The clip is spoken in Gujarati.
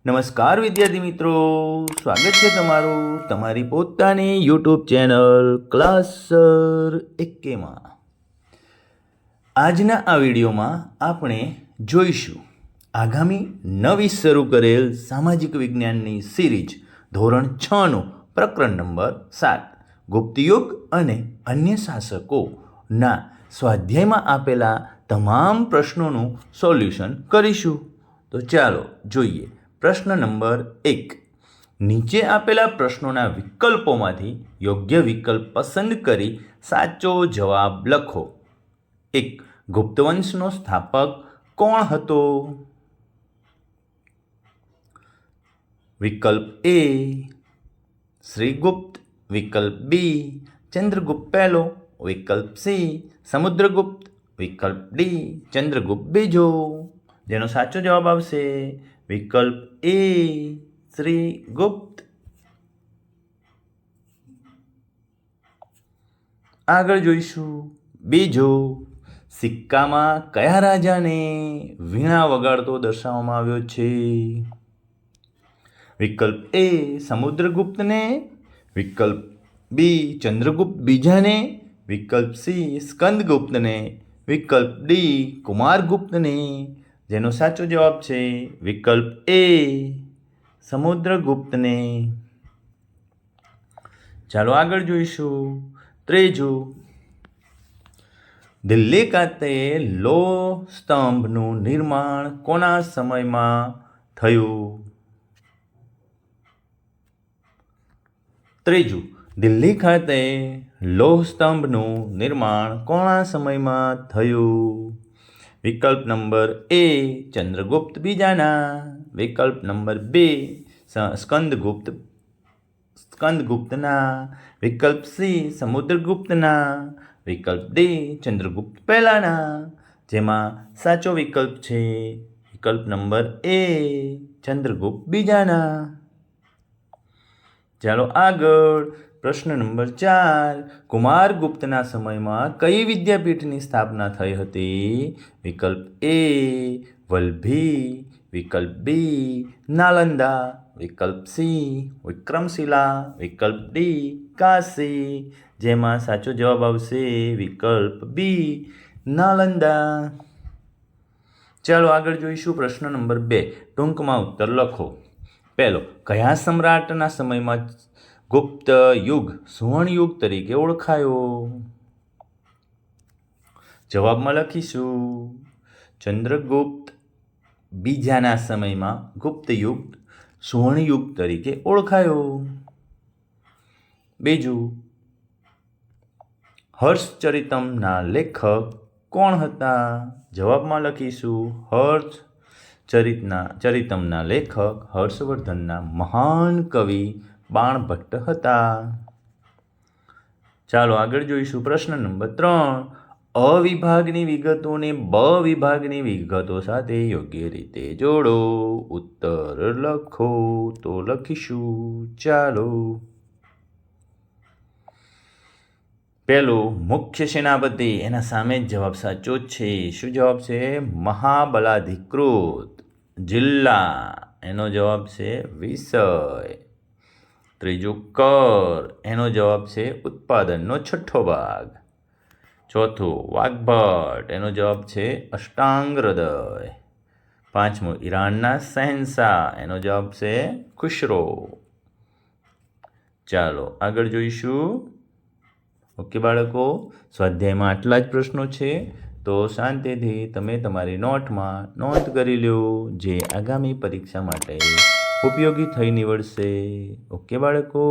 નમસ્કાર વિદ્યાર્થી મિત્રો, સ્વાગત છે તમારું તમારી પોતાની યુટ્યુબ ચેનલ ક્લાસર એકેમાં. આજના આ વિડીયોમાં આપણે જોઈશું આગામી નવી શરૂ કરેલ સામાજિક વિજ્ઞાનની સિરીઝ ધોરણ 6નું પ્રકરણ નંબર 7 ગુપ્તયુગ અને અન્ય શાસકોના સ્વાધ્યાયમાં આપેલા તમામ પ્રશ્નોનું સોલ્યુશન કરીશું. તો ચાલો જોઈએ. પ્રશ્ન નંબર 1. નીચે આપેલા પ્રશ્નોના વિકલ્પોમાંથી યોગ્ય વિકલ્પ પસંદ કરી સાચો જવાબ લખો. 1. ગુપ્ત વંશનો સ્થાપક કોણ હતો? વિકલ્પ A શ્રીગુપ્ત, વિકલ્પ B ચંદ્રગુપ્ત પહેલો, વિકલ્પ C સમુદ્રગુપ્ત, વિકલ્પ D ચંદ્રગુપ્ત બીજો. જેનો સાચો જવાબ આવશે વિકલ્પ A શ્રીગુપ્ત. આગળ જોઈશું. બીજો, સિક્કામાં કયા રાજાને વીણા વગાડતો દર્શાવવામાં આવ્યો છે? વિકલ્પ A સમુદ્રગુપ્તને, વિકલ્પ B ચંદ્રગુપ્ત બીજાને, વિકલ્પ C સ્કંદગુપ્તને, વિકલ્પ D કુમારગુપ્તને. જેનો સાચો જવાબ છે વિકલ્પ A સમુદ્રગુપ્તને. ચાલો આગળ જોઈશું. ત્રીજું, દિલ્હી ખાતે લોહ સ્તંભનું નિર્માણ કોના સમયમાં થયું? ત્રીજું, દિલ્હી ખાતે લોહ સ્તંભનું નિર્માણ કોના સમયમાં થયું? વિકલ્પ નંબર A ચંદ્રગુપ્ત બીજાના, વિકલ્પ નંબર B સ્કંદગુપ્તના, વિકલ્પ C સમુદ્રગુપ્તના, વિકલ્પ D ચંદ્રગુપ્ત પહેલાના. જેમાં સાચો વિકલ્પ છે વિકલ્પ નંબર A ચંદ્રગુપ્ત બીજાના. ચાલો આગળ. પ્રશ્ન નંબર 4. કુમારગુપ્તના સમયમાં કઈ વિદ્યાપીઠની સ્થાપના થઈ હતી? વિકલ્પ A વલ્લભી, વિકલ્પ B નાલંદા, વિકલ્પ C વિક્રમશિલા, વિકલ્પ D કાશી. જેમાં સાચો જવાબ આવશે વિકલ્પ B નાલંદા. ચાલો આગળ જોઈશું. પ્રશ્ન નંબર 2. ટૂંકમાં ઉત્તર લખો. પહેલો, કયા સમ્રાટના સમયમાં ગુપ્ત યુગ સુવર્ણયુગ તરીકે ઓળખાયો? જવાબમાં લખીશું ચંદ્રગુપ્ત બીજાના સમયમાં ગુપ્ત યુગ સુવર્ણયુગ તરીકે ઓળખાયો. બીજું, હર્ષચરિતમના લેખક કોણ હતા? જવાબમાં લખીશું હર્ષચરિતમના લેખક હર્ષવર્ધનના મહાન કવિ બાણભટ્ટ હતા. ચાલો આગળ જોઈશું. પ્રશ્ન નંબર 3. અ વિભાગની વિગતોને બ વિભાગની વિગતો સાથે યોગ્ય રીતે જોડો. ઉત્તર લખો. તો લખીશું. ચાલો. પહેલું, મુખ્ય સેનાપતિ, એના સામે જ જવાબ સાચો જ છે. શું જવાબ છે? મહાબલાધિકૃત. જિલ્લા, એનો જવાબ છે વિષય. ત્રીજું, કર, એનો જવાબ છે ઉત્પાદનનો છઠ્ઠો ભાગ. ચોથું, વાગ્ભટ, એનો જવાબ છે અષ્ટાંગ હૃદય. પાંચમું, ઈરાનના શહેનશાહ, એનો જવાબ છે ખુશરો. ચાલો આગળ જોઈશું. ઓકે બાળકો, સ્વાધ્યાયમાં આટલા જ પ્રશ્નો છે. તો શાંતિથી તમે તમારી નોટમાં નોંધ કરી લો, જે આગામી પરીક્ષા માટે ઉપયોગી થઈ નીવડશે. ઓકે બાળકો.